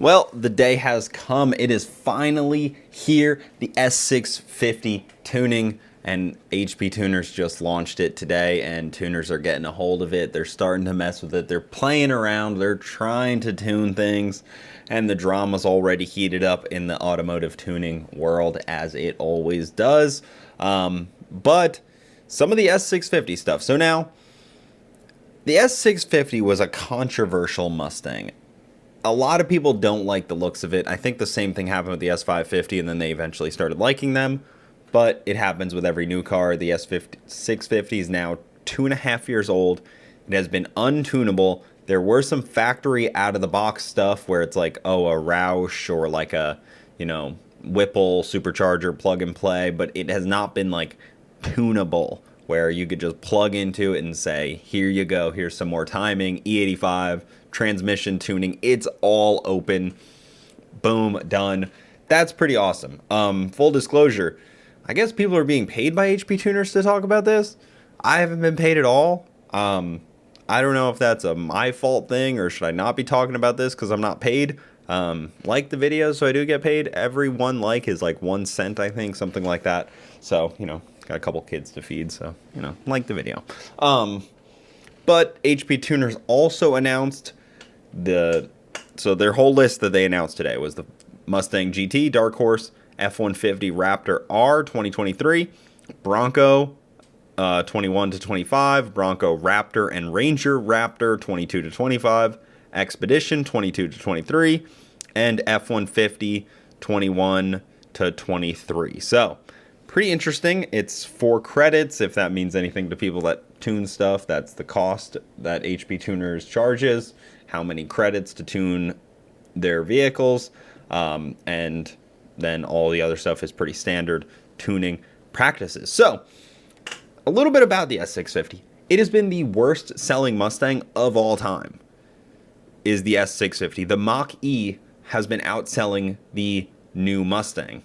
Well, the day has come. It is finally here. The S650 tuning, and HP Tuners just launched it today, and tuners are getting a hold of it. They're starting to mess with it. They're playing around. They're trying to tune things, and the drama's already heated up in the automotive tuning world, as it always does. But some of the S650 stuff. So now, the S650 was a controversial Mustang. A lot of people don't like the looks of it. I think the same thing happened with the S550, and then they eventually started liking them. But it happens with every new car. The S650 is now 2.5 years old. It has been untunable. There were some factory out-of-the-box stuff where it's like, oh, a Roush or like a, Whipple supercharger plug-and-play. But it has not been like tunable, where you could just plug into it and say, here you go, here's some more timing, E85, transmission tuning, it's all open, boom, done. That's pretty awesome. Full disclosure, I guess people are being paid by HP Tuners to talk about this. I haven't been paid at all. I don't know if that's a my fault thing, or should I not be talking about this because I'm not paid. Like the video, so I do get paid. Every one like is like 1 cent, I think, something like that. So, got a couple kids to feed, so, like the video. But HP Tuners also announced so their whole list that they announced today was the Mustang GT, Dark Horse, F-150 Raptor R 2023, Bronco 21 to 25, Bronco Raptor and Ranger Raptor 22 to 25, Expedition 22 to 23, and F-150 21 to 23. So, pretty interesting. It's 4 credits, if that means anything to people that tune stuff. That's the cost that HP Tuners charges, how many credits to tune their vehicles, and then all the other stuff is pretty standard tuning practices. So, a little bit about the S650. It has been the worst selling Mustang of all time, is the S650. The Mach-E has been outselling the new Mustang.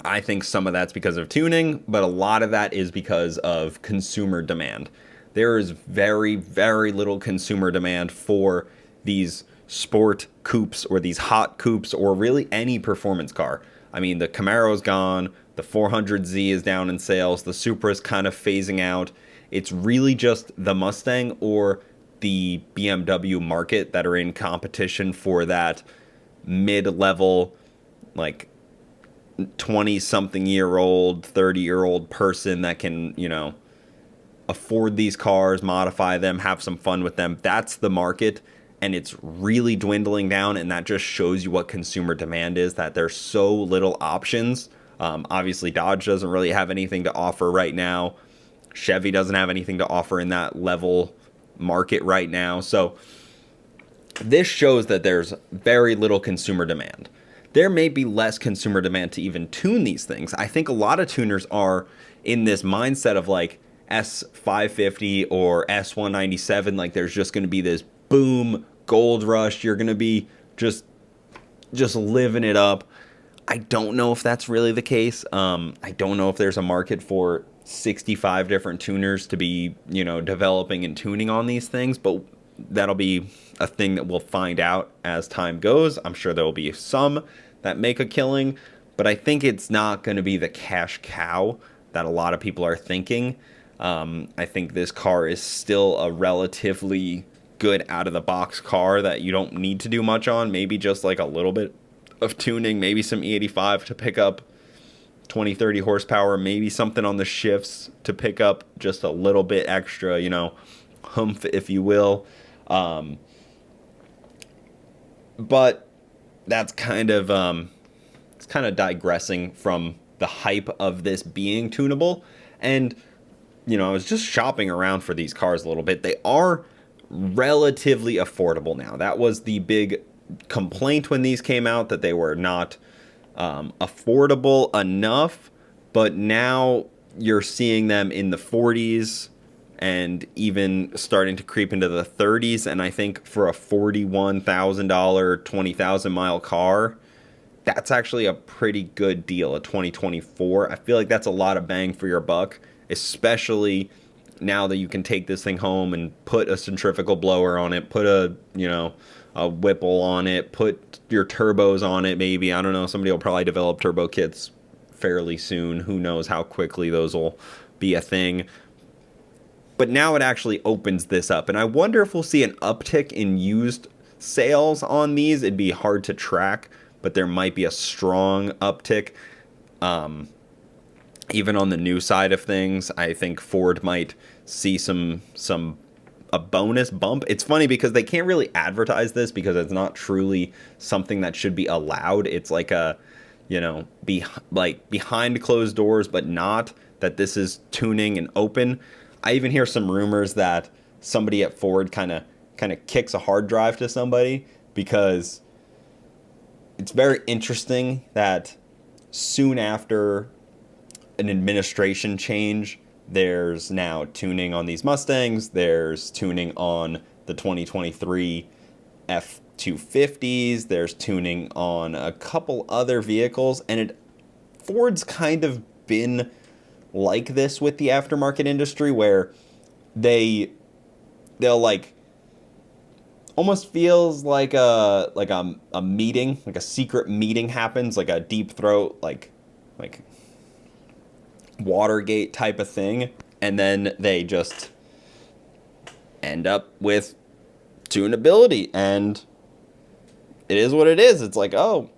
I think some of that's because of tuning, but a lot of that is because of consumer demand. There is very, very little consumer demand for these sport coupes or these hot coupes or really any performance car. I mean, the Camaro's gone, the 400Z is down in sales, the Supra's kind of phasing out. It's really just the Mustang or the BMW market that are in competition for that mid-level, like 20-something-year-old, 30-year-old person that can, afford these cars, modify them, have some fun with them. That's the market, and it's really dwindling down, and that just shows you what consumer demand is, that there's so little options. Obviously, Dodge doesn't really have anything to offer right now. Chevy doesn't have anything to offer in that level market right now. So this shows that there's very little consumer demand. There may be less consumer demand to even tune these things. I think a lot of tuners are in this mindset of like S550 or S197, like there's just going to be this boom gold rush. You're going to be just living it up. I don't know if that's really the case. I don't know if there's a market for 65 different tuners to be, developing and tuning on these things, but that'll be a thing that we'll find out as time goes. I'm sure there will be some that make a killing, but I think it's not going to be the cash cow that a lot of people are thinking. I think this car is still a relatively good out-of-the-box car that you don't need to do much on. Maybe just like a little bit of tuning, maybe some E85 to pick up 20-30 horsepower, maybe something on the shifts to pick up just a little bit extra, humph, if you will. But that's kind of it's kind of digressing from the hype of this being tunable. And I was just shopping around for these cars a little bit. They are relatively affordable now. That was the big complaint when these came out, that they were not affordable enough. But now you're seeing them in the 40s and even starting to creep into the 30s. And I think for a $41,000, 20,000 mile car, that's actually a pretty good deal. A 2024, I feel like that's a lot of bang for your buck, especially now that you can take this thing home and put a centrifugal blower on it, put a a Whipple on it, put your turbos on it maybe. I don't know. Somebody will probably develop turbo kits fairly soon. Who knows how quickly those will be a thing. But now it actually opens this up. And I wonder if we'll see an uptick in used sales on these. It'd be hard to track, but there might be a strong uptick. Even on the new side of things, I think Ford might see a bonus bump. It's funny because they can't really advertise this because it's not truly something that should be allowed. It's like a, behind closed doors, but not that this is tuning and open. I even hear some rumors that somebody at Ford kind of kicks a hard drive to somebody, because it's very interesting that soon after an administration change, there's now tuning on these Mustangs, there's tuning on the 2023 F250s, there's tuning on a couple other vehicles, and Ford's kind of been like this with the aftermarket industry, where they'll like, almost feels like a meeting, like a secret meeting happens, like a deep throat, like Watergate type of thing, and then they just end up with tunability, and it is what it is. It's like, oh,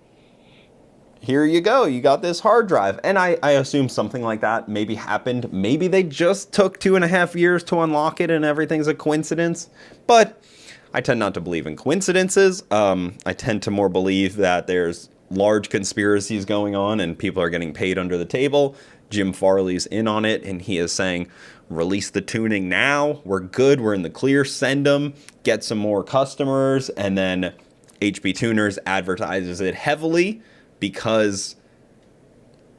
here you go, you got this hard drive. And I assume something like that maybe happened. Maybe they just took 2.5 years to unlock it and everything's a coincidence. But I tend not to believe in coincidences. I tend to more believe that there's large conspiracies going on and people are getting paid under the table. Jim Farley's in on it, and he is saying, release the tuning now. We're good. We're in the clear. Send them. Get some more customers. And then HP Tuners advertises it heavily because,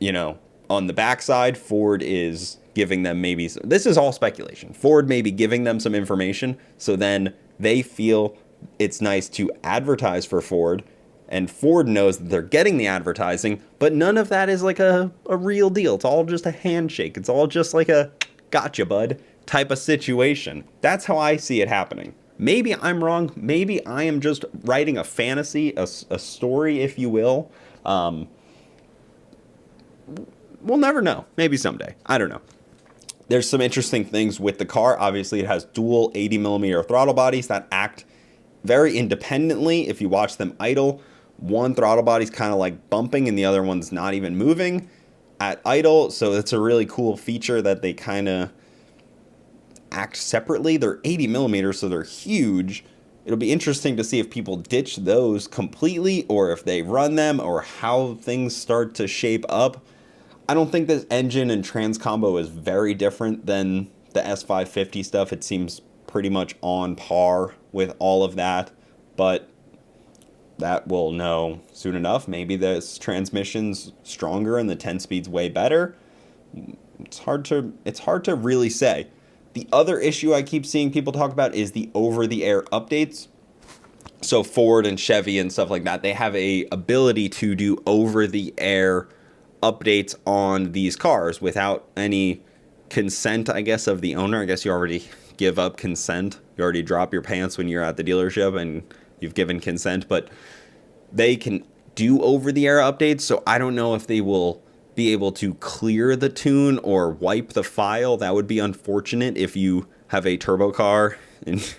on the backside, Ford is giving them maybe some, this is all speculation. Ford may be giving them some information, so then they feel it's nice to advertise for Ford. And Ford knows that they're getting the advertising, but none of that is like a real deal. It's all just a handshake. It's all just like a gotcha, bud type of situation. That's how I see it happening. Maybe I'm wrong. Maybe I am just writing a fantasy, a story, if you will. We'll never know. Maybe someday. I don't know. There's some interesting things with the car. Obviously, it has dual 80mm throttle bodies that act very independently if you watch them idle. One throttle body's kind of like bumping and the other one's not even moving at idle. So it's a really cool feature that they kind of act separately. They're 80mm, so they're huge. It'll be interesting to see if people ditch those completely or if they run them or how things start to shape up. I don't think this engine and trans combo is very different than the S650 stuff. It seems pretty much on par with all of that, but that we'll know soon enough. Maybe this transmission's stronger and the 10-speed's way better. It's hard to really say. The other issue I keep seeing people talk about is the over-the-air updates. So Ford and Chevy and stuff like that, they have a ability to do over-the-air updates on these cars without any consent, I guess, of the owner. I guess you already give up consent. You already drop your pants when you're at the dealership and you've given consent, but they can do over-the-air updates, so I don't know if they will be able to clear the tune or wipe the file. That would be unfortunate if you have a turbo car and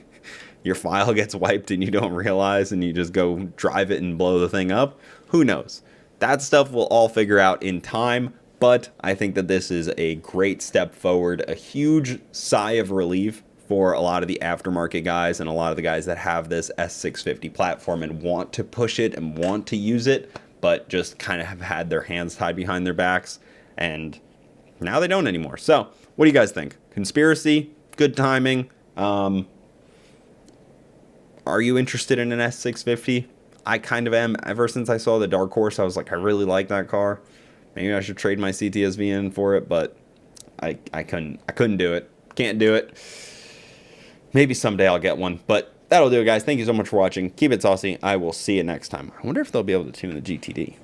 your file gets wiped and you don't realize and you just go drive it and blow the thing up. Who knows? That stuff we'll all figure out in time, but I think that this is a great step forward, a huge sigh of relief for a lot of the aftermarket guys and a lot of the guys that have this S650 platform and want to push it and want to use it, but just kind of have had their hands tied behind their backs, and now they don't anymore. So, what do you guys think? Conspiracy? Good timing? Are you interested in an S650? I kind of am. Ever since I saw the Dark Horse, I was like, I really like that car. Maybe I should trade my CTSV in for it, but I couldn't do it. Can't do it. Maybe someday I'll get one, but that'll do it, guys. Thank you so much for watching. Keep it saucy. I will see you next time. I wonder if they'll be able to tune the GTD.